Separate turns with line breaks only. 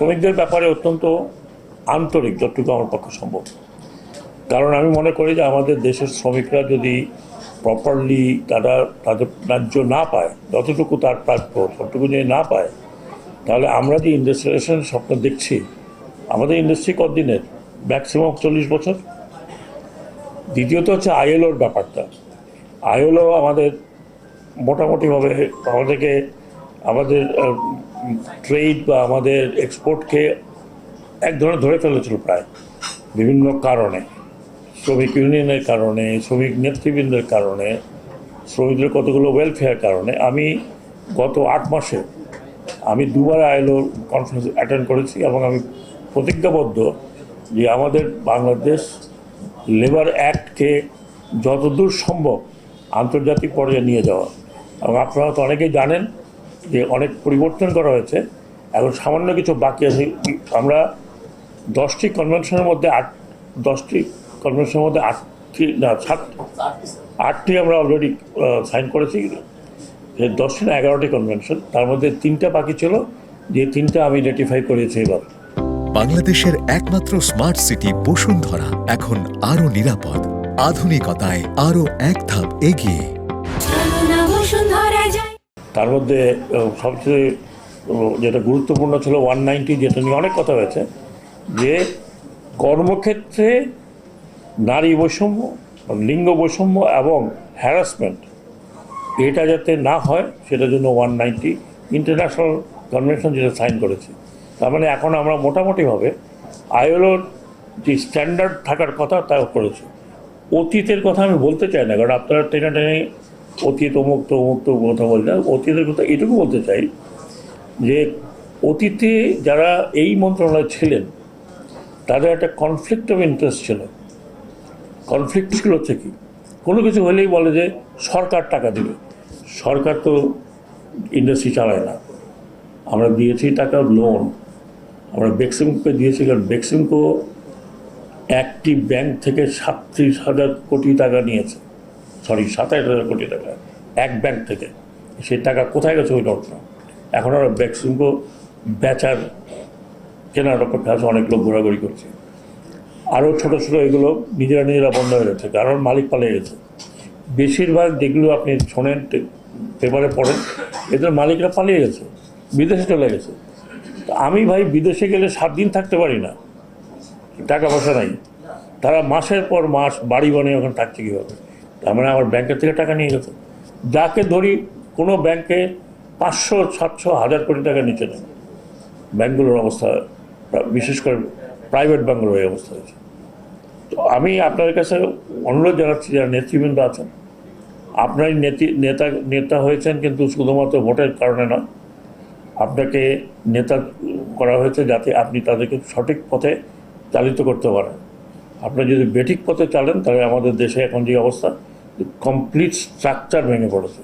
শ্রমিকদের ব্যাপারে অত্যন্ত আন্তরিক যতটুকু আমার পক্ষে সম্ভব। কারণ আমি মনে করি যে আমাদের দেশের শ্রমিকরা যদি প্রপারলি তাদের ন্যায্য না পায়, যতটুকু তার প্রাপ্য ততটুকু যদি না পায়, তাহলে আমরা যে ইন্ডাস্ট্রিয়ালাইজেশন স্বপ্ন দেখছি, আমাদের ইন্ডাস্ট্রি কতদিনের, ম্যাক্সিমাম 40 বছর। দ্বিতীয়ত হচ্ছে আইএলওর ব্যাপারটা। আইএলও আমাদের মোটামুটিভাবে আমাদের ট্রেড বা আমাদের এক্সপোর্টকে এক ধরনের ধরে ফেলেছিল প্রায়, বিভিন্ন কারণে, শ্রমিক ইউনিয়নের কারণে, শ্রমিক নেতৃবৃন্দের কারণে, শ্রমিকদের কতগুলো ওয়েলফেয়ার কারণে। আমি গত 8 মাসে আমি দুবার আইএলও কনফারেন্স অ্যাটেন্ড করেছি এবং আমি প্রতিজ্ঞাবদ্ধ যে আমাদের বাংলাদেশ লেবার অ্যাক্টকে যতদূর সম্ভব আন্তর্জাতিক পর্যায়ে নিয়ে যাওয়া। এবং আপনারা তো অনেকেই জানেন যে অনেক পরিবর্তন করা হয়েছে, এখন সামান্য কিছু বাকি আছে। আমরা 10টি কনভেনশনের মধ্যে 8টি আমরা অলরেডি সাইন করেছি। 10টি না 11টি কনভেনশন, তার মধ্যে 3টা বাকি ছিল, যে 3টা আমি রেটিফাই করেছি এবার।
বাংলাদেশের একমাত্র স্মার্ট সিটি বসুন্ধরা এখন আরো নিরাপদ, আধুনিকতায় আরো এক ধাপ এগিয়ে।
তার মধ্যে সবচেয়ে যেটা গুরুত্বপূর্ণ ছিল 190, যেটা নিয়ে অনেক কথা হয়েছে, যে কর্মক্ষেত্রে নারী বৈষম্য, লিঙ্গ বৈষম্য এবং হ্যারাসমেন্ট এটা যাতে না হয় সেটার জন্য 190 ইন্টারন্যাশনাল কনভেনশন যেটা সাইন করেছি। তার মানে এখন আমরা মোটামুটিভাবে আইএলওর যে স্ট্যান্ডার্ড থাকার কথা তাও করেছি। অতীতের কথা আমি বলতে চাই না, কারণ আপনারা টেনে অতীত অমুক কথা বললে, অতীতের কথা এটুকু বলতে চাই যে অতীতে যারা এই মন্ত্রণালয়ে ছিলেন তাদের একটা কনফ্লিক্ট অফ ইন্টারেস্ট ছিল। কনফ্লিক্টগুলো হচ্ছে কি, কোনো কিছু হলেই বলে যে সরকার টাকা দেবে। সরকার তো ইন্ডাস্ট্রি চালায় না। আমরা দিয়েছি টাকা লোন, আমরা বেক্সিমকোকে দিয়েছি, কারণ বেক্সিমকো একটি ব্যাংক থেকে 37,000 কোটি টাকা নিয়েছে, 27,000 কোটি টাকা এক ব্যাংক থেকে। সেই টাকা কোথায় গেছে ওই নোট না। এখন আমরা বেক্সিমকো বেচার কেনার অপেক্ষা আছে, অনেক লোক ঘোরাঘুরি করছে। আরও ছোটো এগুলো নিজেরা বন্ধ হয়ে গেছে, কারণ মালিক পালিয়ে গেছে। বেশিরভাগ যেগুলো আপনি শোনেন, পেপারে পড়েন, এদের মালিকরা পালিয়ে গেছে, বিদেশে চলে গেছে। তো আমি ভাই বিদেশে গেলে 7 দিন থাকতে পারি না, টাকা পয়সা নাই। তারা মাসের পর মাস বাড়ি বানিয়ে ওখানে থাকছে কীভাবে? তার মানে আমার ব্যাংকের থেকে টাকা নিয়ে গেছে। যাকে ধরি কোনো ব্যাংকে 500, 700, 1000 কোটি টাকা নিচে নেই। ব্যাংকগুলোর অবস্থা, বিশেষ করে প্রাইভেট ব্যাংকগুলোর এই অবস্থা হয়েছে। তো আমি আপনাদের কাছে অনুরোধ জানাচ্ছি, যারা নেতৃবৃন্দ আছেন, আপনার নেতা হয়েছেন কিন্তু শুধুমাত্র ভোটের কারণে নয়, আপনাকে নেতা করা হয়েছে যাতে আপনি তাদেরকে সঠিক পথে চালিত করতে পারেন। আপনারা যদি বেঠিক পথে চালেন, তাহলে আমাদের দেশে এখন যে অবস্থা, কমপ্লিট স্ট্রাকচার ভেঙে পড়েছে।